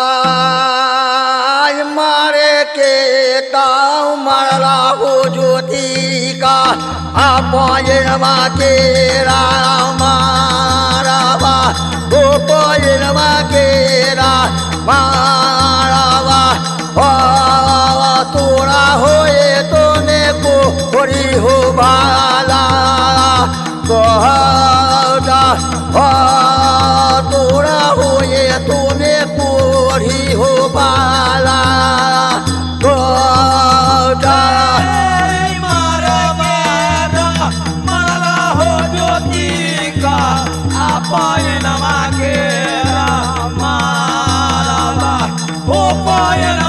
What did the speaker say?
आय मारे के ताऊ मारला हो ज्योति का अपायनमा के रामारावा गोपायनमा के रामारावा तोरा होए तोने को होरी हो भाला तोरा होए तोने को होरी हो भाला Apayana magera, marava, opayana.